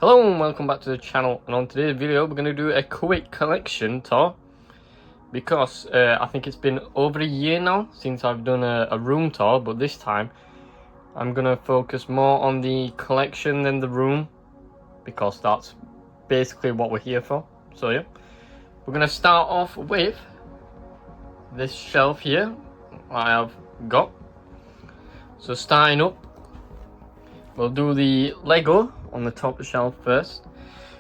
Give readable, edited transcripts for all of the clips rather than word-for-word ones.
Hello and welcome back to the channel, and on today's video we're going to do a quick collection tour because I think it's been over a year now since I've done a room tour, but this time I'm going to focus more on the collection than the room because that's basically what we're here for. So yeah, we're going to start off with this shelf here I have got. So starting up, we'll do the Lego on the top of the shelf first.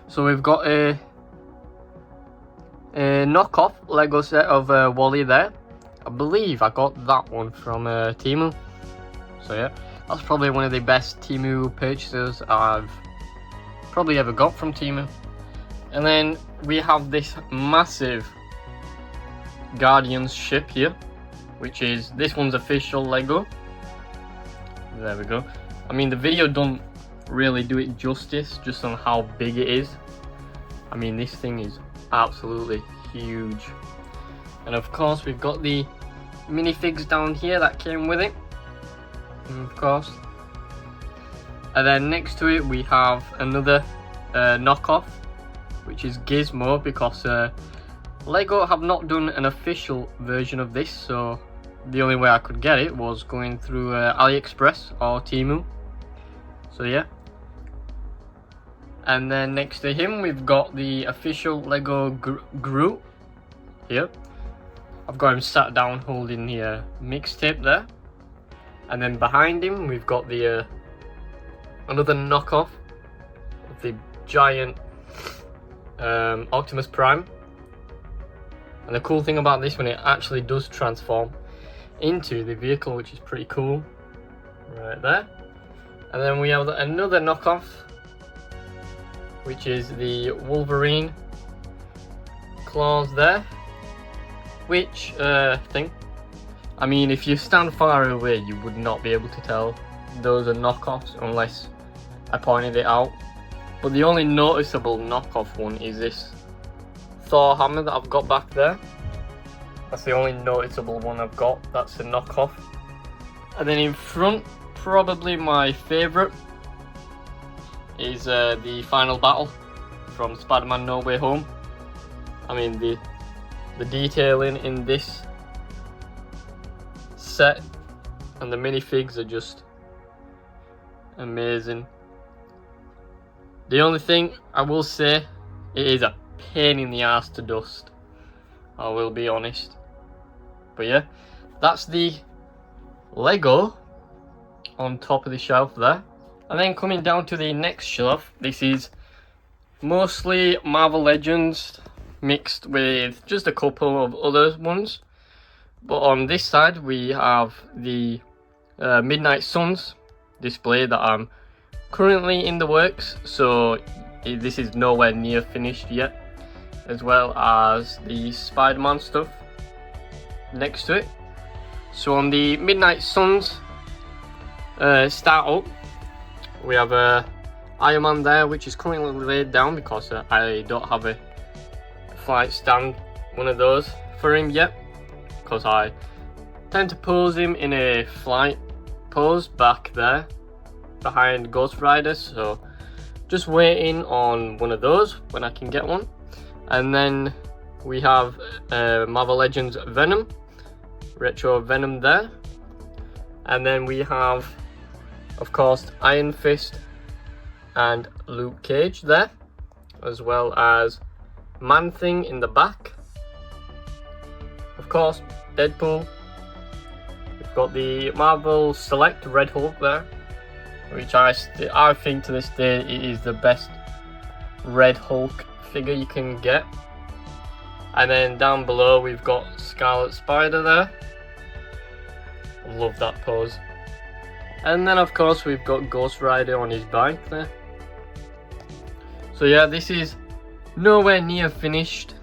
So we've got a knockoff Lego set of Wally there. I believe I got that one from Temu. So yeah, that's probably one of the best Temu purchases I've probably ever got from Temu. And then we have this massive Guardians ship here, which is this one's official Lego. There we go. I mean, the video don't really do it justice just on how big it is. I mean, this thing is absolutely huge. And of course we've got the minifigs down here that came with it, of course. And then next to it we have another knockoff, which is Gizmo, because Lego have not done an official version of this, so the only way I could get it was going through AliExpress or Temu. So yeah. And then next to him we've got the official Lego Groot here. I've got him sat down holding the mixtape there. And then behind him we've got the another knockoff of the giant Optimus Prime. And the cool thing about this one, it actually does transform into the vehicle, which is pretty cool. Right there. And then we have another knockoff, which is the Wolverine claws there, which thing, I mean, if you stand far away you would not be able to tell those are knockoffs unless I pointed it out. But the only noticeable knockoff one is this Thor hammer that I've got back there. That's the only noticeable one I've got, that's a knockoff. And then in front, probably my favourite is the final battle from Spider-Man No Way Home. I mean, the detailing in this set and the minifigs are just amazing. The only thing I will say, it is a pain in the ass to dust, I will be honest. But yeah, that's the Lego on top of the shelf there. And then coming down to the next shelf, this is mostly Marvel Legends mixed with just a couple of other ones. But on this side we have the Midnight Suns display that I'm currently in the works, so this is nowhere near finished yet, as well as the Spider-Man stuff next to it. So on the Midnight Suns start up, we have Iron Man there, which is currently laid down because I don't have a flight stand, one of those for him yet, because I tend to pose him in a flight pose back there behind Ghost Rider, so just waiting on one of those when I can get one. And then we have Marvel Legends Venom, retro Venom there. And then we have, of course, Iron Fist and Luke Cage there, as well as Man-Thing in the back. Of course, Deadpool. We've got the Marvel Select Red Hulk there, which I think to this day it is the best Red Hulk figure you can get. And then down below we've got Scarlet Spider there. Love that pose. And then of course we've got Ghost Rider on his bike there. So yeah, this is nowhere near finished.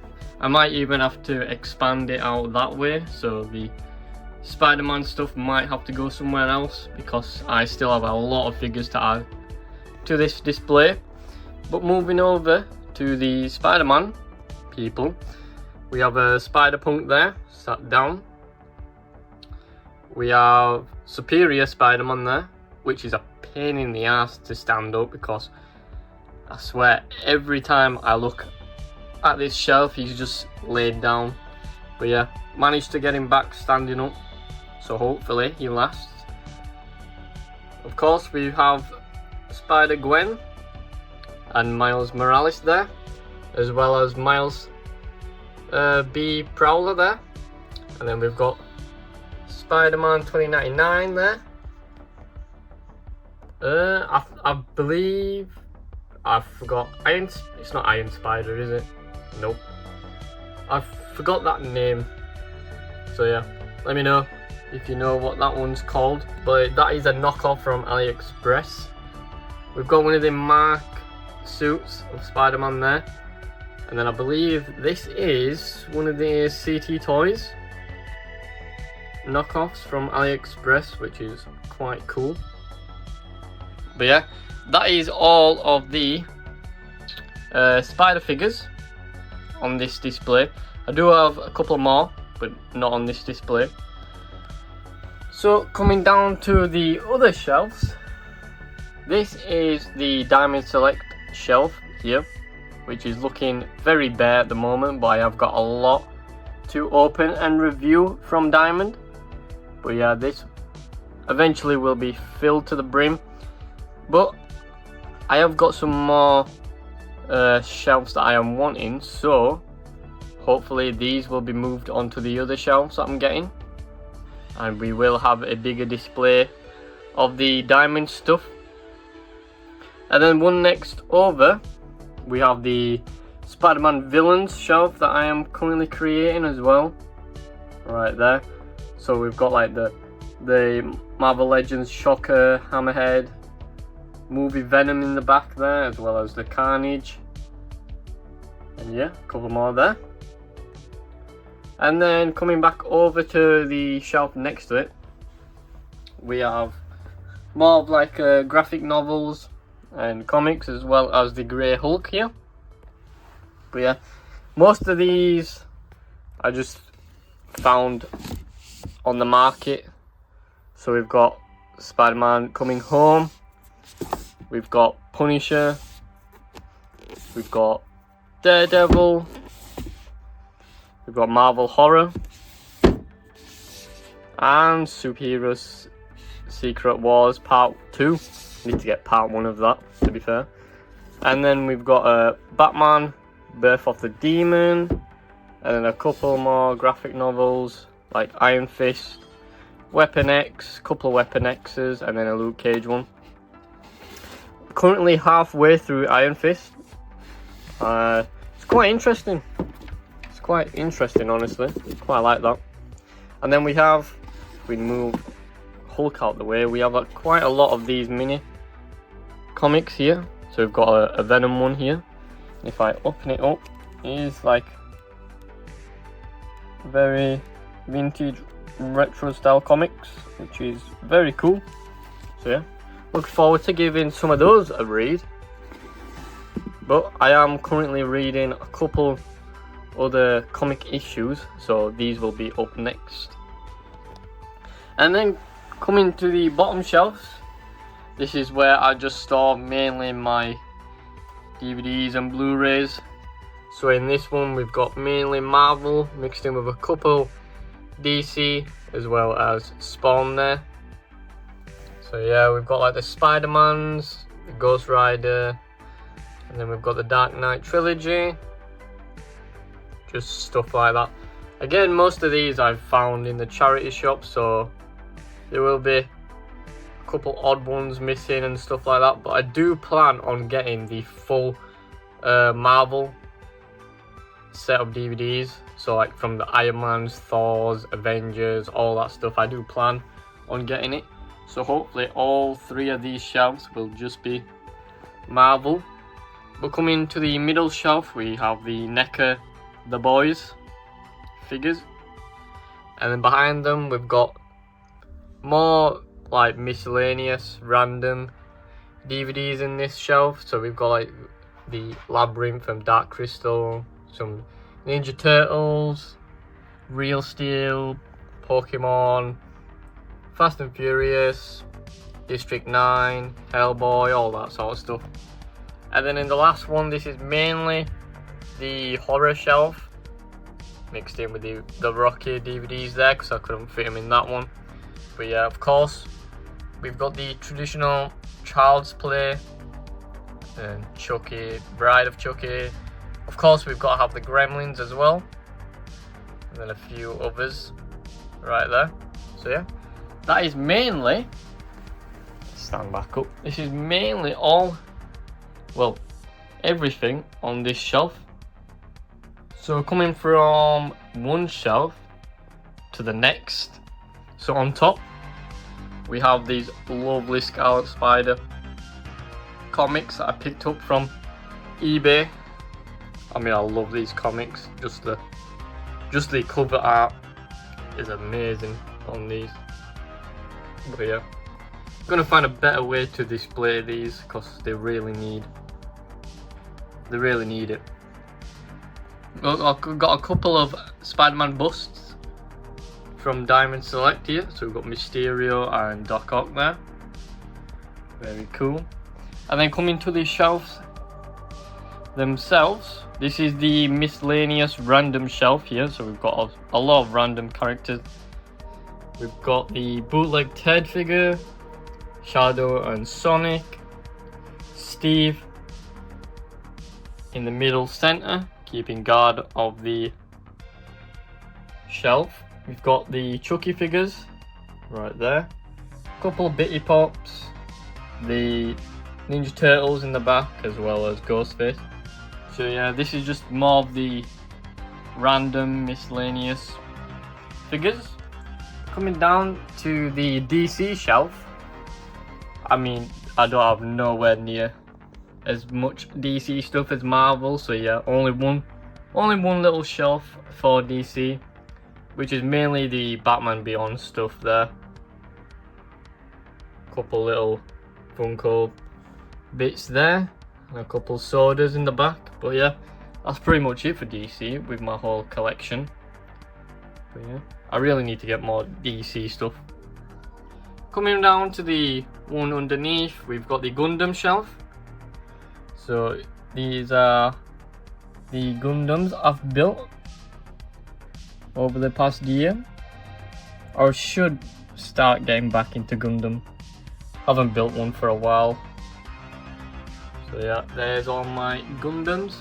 I might even have to expand it out that way, so the Spider-Man stuff might have to go somewhere else because I still have a lot of figures to add to this display. But moving over to the Spider-Man people, we have a Spider-Punk there, sat down. We have Superior Spider-Man there, which is a pain in the ass to stand up because I swear, every time I look at this shelf, he's just laid down. But yeah, managed to get him back standing up, so hopefully he lasts. Of course, we have Spider-Gwen and Miles Morales there, as well as Miles B. Prowler there. And then we've got Spider-Man 2099 there. I believe I forgot it's not Iron Spider, is it? Nope. I forgot that name. So yeah, let me know if you know what that one's called. But that is a knockoff from AliExpress. We've got one of the Mark suits of Spider-Man there. And then I believe this is one of the CT toys knockoffs from AliExpress, which is quite cool. But yeah, that is all of the spider figures on this display. I do have a couple more, but not on this display. So coming down to the other shelves, this is the Diamond Select shelf here, which is looking very bare at the moment, but I have got a lot to open and review from Diamond. But yeah, this eventually will be filled to the brim. But I have got some more shelves that I am wanting, so hopefully these will be moved onto the other shelves that I'm getting, and we will have a bigger display of the Diamond stuff. And then one next over, we have the Spider-Man villains shelf that I am currently creating as well, right there. So we've got like the Marvel Legends Shocker, Hammerhead, movie Venom in the back there, as well as the Carnage, and yeah, a couple more there. And then coming back over to the shelf next to it, we have more of like graphic novels and comics, as well as the Grey Hulk here. But yeah, most of these I just found on the market. So we've got Spider-Man Coming Home, we've got Punisher, we've got Daredevil, we've got Marvel Horror, and Superheroes Secret Wars Part 2. Need to get Part 1 of that, to be fair. And then we've got Batman Birth of the Demon, and then a couple more graphic novels like Iron Fist, Weapon X, couple of Weapon X's, and then a Luke Cage one. Currently halfway through Iron Fist. It's quite interesting. It's quite interesting, honestly. Quite like that. And then we have, if we move Hulk out the way, we have quite a lot of these mini comics here. So we've got a Venom one here. If I open it up, it is like very vintage retro style comics, which is very cool. So yeah, look forward to giving some of those a read. But I am currently reading a couple other comic issues, so these will be up next. And then coming to the bottom shelves, this is where I just store mainly my DVDs and Blu-rays. So in this one we've got mainly Marvel mixed in with a couple DC, as well as Spawn there. So yeah, we've got like the Spider-Mans, the Ghost Rider, and then we've got the Dark Knight trilogy, just stuff like that. Again, most of these I've found in the charity shop, so there will be a couple odd ones missing and stuff like that, but I do plan on getting the full Marvel set of DVDs, so like from the Iron Mans, Thors, Avengers, all that stuff. I do plan on getting it, so hopefully all three of these shelves will just be Marvel. But coming to the middle shelf, we have the NECA The Boys figures, and then behind them we've got more like miscellaneous random DVDs in this shelf. So we've got like the Labyrinth from Dark Crystal, some Ninja Turtles, Real Steel, Pokemon, Fast and Furious, District 9, Hellboy, all that sort of stuff. And then in the last one, this is mainly the horror shelf, mixed in with the Rocky DVDs there, because I couldn't fit them in that one. But yeah, of course, we've got the traditional Child's Play and Chucky, Bride of Chucky. Of course, we've got to have the Gremlins as well, and then a few others right there. So yeah, that is mainly, stand back up, this is mainly all, well, everything on this shelf. So coming from one shelf to the next, so on top we have these lovely Scarlet Spider comics that I picked up from eBay. I mean, I love these comics. Just the cover art is amazing on these. But yeah, I'm gonna find a better way to display these because they really need it. I've got a couple of Spider-Man busts from Diamond Select here. So we've got Mysterio and Doc Ock there. Very cool. And then coming to these shelves themselves, this is the Miscellaneous random shelf here. So we've got a lot of random characters. We've got the bootleg Ted figure, Shadow and Sonic, Steve in the middle center, keeping guard of the shelf. We've got the Chucky figures right there, a couple of Bitty Pops, the Ninja Turtles in the back, as well as Ghostface. So yeah, this is just more of the random Miscellaneous figures. Coming down to the DC shelf, I mean, I don't have nowhere near as much DC stuff as Marvel, so yeah, only one little shelf for DC, which is mainly the Batman Beyond stuff there. Couple little Funko bits there, and a couple sodas in the back. But yeah, that's pretty much it for DC with my whole collection. But yeah, I really need to get more DC stuff. Coming down to the one underneath, we've got the Gundam shelf. So these are the Gundams I've built over the past year, or should start getting back into Gundam. Haven't built one for a while. So yeah, there's all my Gundams.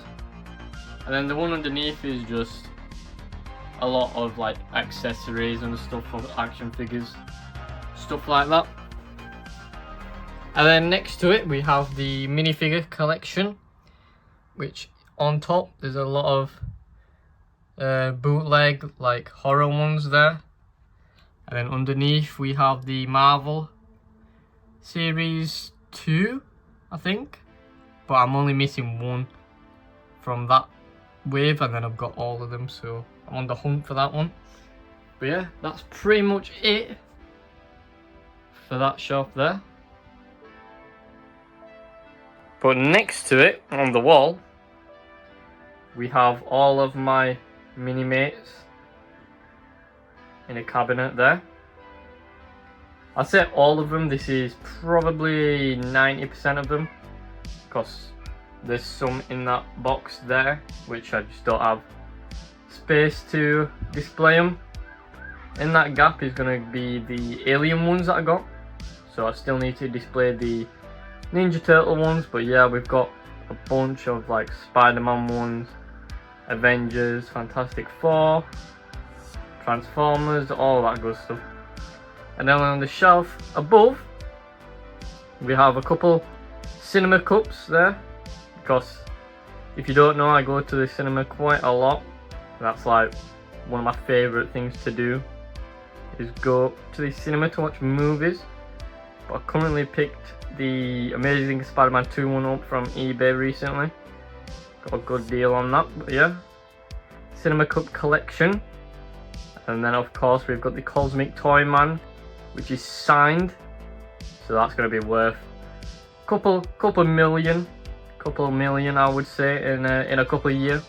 And then the one underneath is just a lot of like accessories and stuff for action figures, stuff like that. And then next to it we have the minifigure collection, which on top there's a lot of bootleg like horror ones there. And then underneath we have the Marvel Series 2, I think. But I'm only missing one from that wave, and then I've got all of them, so I'm on the hunt for that one. But yeah, that's pretty much it for that shelf there. But next to it, on the wall, we have all of my mini-mates in a cabinet there. I'd say all of them. This is probably 90% of them, because there's some in that box there which I just don't have space to display them. In that gap is going to be the Alien ones that I got, so I still need to display the Ninja Turtle ones. But yeah, we've got a bunch of like Spider-Man ones, Avengers, Fantastic Four, Transformers, all that good stuff. And then on the shelf above we have a couple cinema cups there, because if you don't know, I go to the cinema quite a lot. That's like one of my favourite things to do, is go to the cinema to watch movies. But I currently picked the Amazing Spider-Man 2 one up from eBay recently. Got a good deal on that. But yeah, cinema cup collection. And then of course we've got the Cosmic Toy Man, which is signed, so that's going to be worth couple million I would say in a couple of years.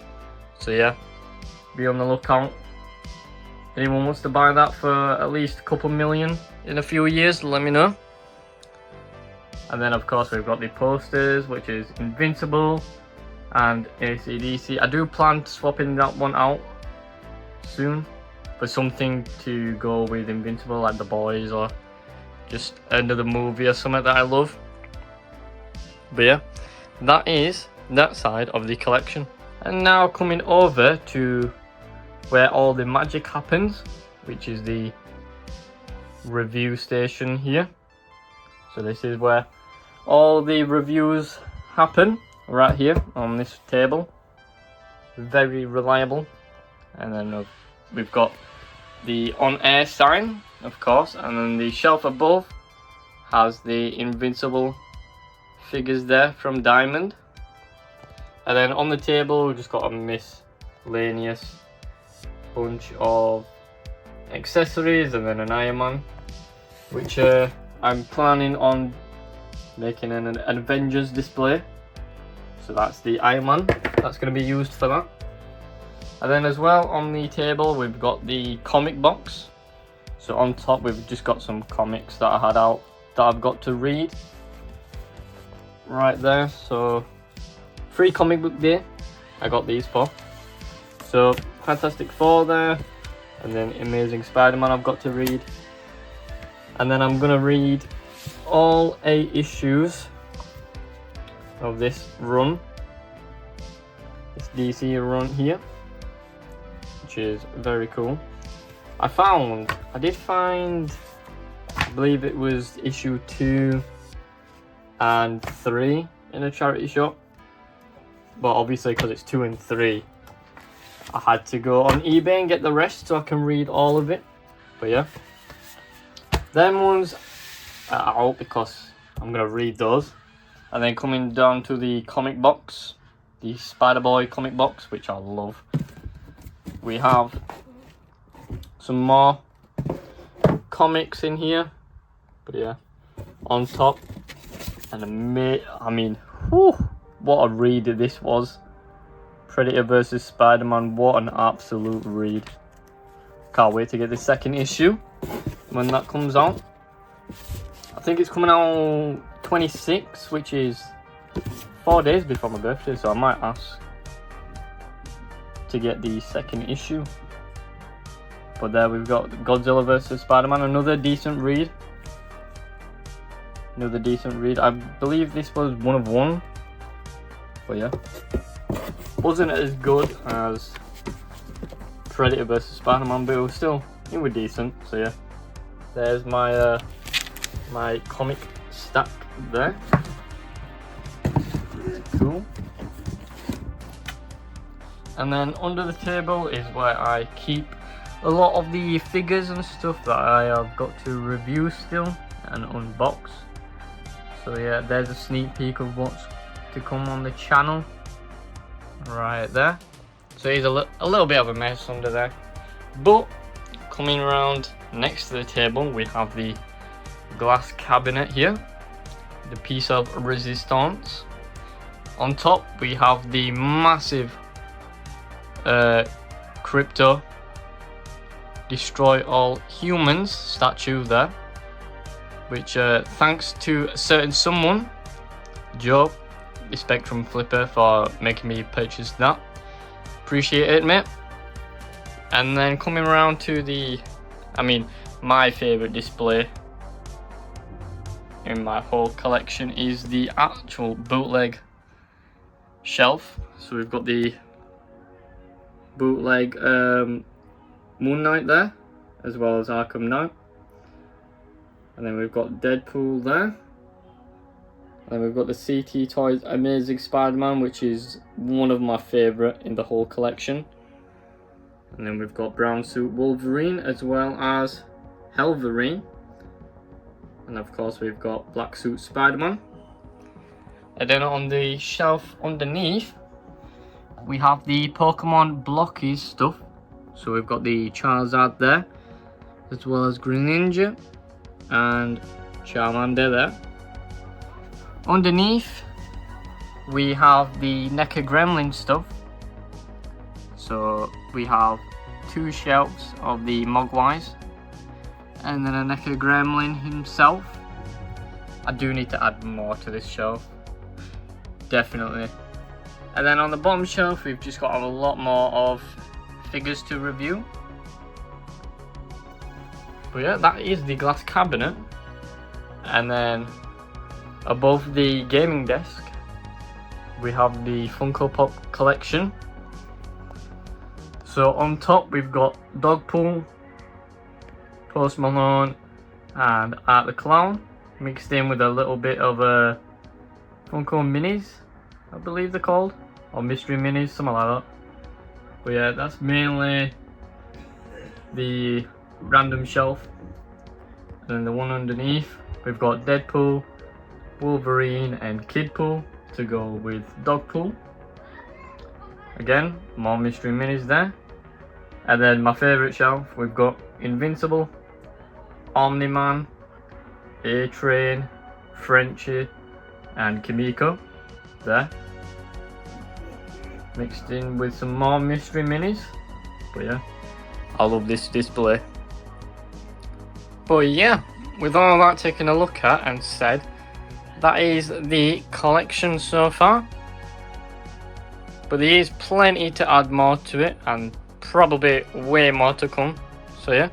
So yeah, be on the lookout. Anyone wants to buy that for at least a couple million in a few years, let me know. And then of course we've got the posters, which is Invincible and AC/DC. I do plan to swapping that one out soon for something to go with Invincible, like The Boys or just another movie or something that I love. But yeah, that is that side of the collection. And now coming over to where all the magic happens, which is the review station here. So this is where all the reviews happen, right here on this table. Very reliable. And then we've got the on-air sign, of course, and then the shelf above has the Invincible figures there from Diamond. And then on the table we've just got a miscellaneous bunch of accessories and then an Iron Man, which I'm planning on making an Avengers display. So that's the Iron Man that's going to be used for that. And then as well on the table we've got the comic box. So on top we've just got some comics that I had out that I've got to read right there. So free comic book day I got these for. So Fantastic Four there, and then Amazing Spider-Man I've got to read. And then I'm gonna read all 8 issues of this run, this DC run here, which is very cool. I did find, I believe it was issue 2 and 3 in a charity shop, but obviously because it's 2 and 3 I had to go on eBay and get the rest so I can read all of it. But yeah, them ones are out because I'm gonna read those. And then coming down to the comic box, the Spider-Boy comic box, which I love. We have some more comics in here, but yeah, on top, and I mean, whew, what a read this was. Predator vs Spider-Man, what an absolute read. Can't wait to get the second issue when that comes out. I think it's coming out 26, which is 4 days before my birthday, so I might ask to get the second issue. But there we've got Godzilla vs Spider-Man, another decent read. I believe this was 1 of 1, but yeah, wasn't as good as Predator vs Spider-Man, but it was decent. So yeah, there's my my comic stack there. Cool. And then under the table is where I keep a lot of the figures and stuff that I have got to review still and unbox. So yeah, there's a sneak peek of what's to come on the channel right there. So he's a little bit of a mess under there, but coming around next to the table we have the glass cabinet here, the piece of resistance. On top we have the massive Crypto Destroy All Humans statue there, which thanks to a certain someone, Joe, the Spectrum Flipper, for making me purchase that. Appreciate it, mate. And then coming around to my favorite display in my whole collection is the actual bootleg shelf. So we've got the bootleg Moon Knight there, as well as Arkham Knight. And then we've got Deadpool there. And we've got the CT Toys Amazing Spider-Man, which is one of my favourite in the whole collection. And then we've got Brown Suit Wolverine, as well as Helverine. And of course we've got Black Suit Spider-Man. And then on the shelf underneath, we have the Pokemon Blockies stuff. So we've got the Charizard there, as well as Greninja and Charmander there. Underneath, we have the NECA Gremlin stuff. So we have 2 shelves of the Mogwais, and then a NECA Gremlin himself. I do need to add more to this shelf, definitely. And then on the bottom shelf we've just got a lot more of figures to review. But yeah, that is the glass cabinet. And then above the gaming desk we have the Funko Pop collection. So on top we've got Dogpool, Post Malone and Art the Clown mixed in with a little bit of Funko Minis, I believe they're called, or Mystery Minis, something like that. But yeah, that's mainly the random shelf. And then the one underneath we've got Deadpool, Wolverine and Kidpool to go with Dogpool. Again, more Mystery Minis there. And then my favourite shelf, we've got Invincible, Omni-Man, A-Train, Frenchie and Kimiko there. Mixed in with some more Mystery Minis. But yeah, I love this display. But yeah, with all that taken a look at and said, that is the collection so far. But there is plenty to add more to it and probably way more to come. So yeah,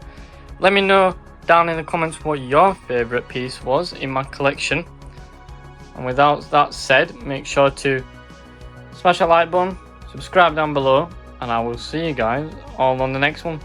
let me know down in the comments what your favourite piece was in my collection. And without that said, make sure to smash that like button, subscribe down below, and I will see you guys all on the next one.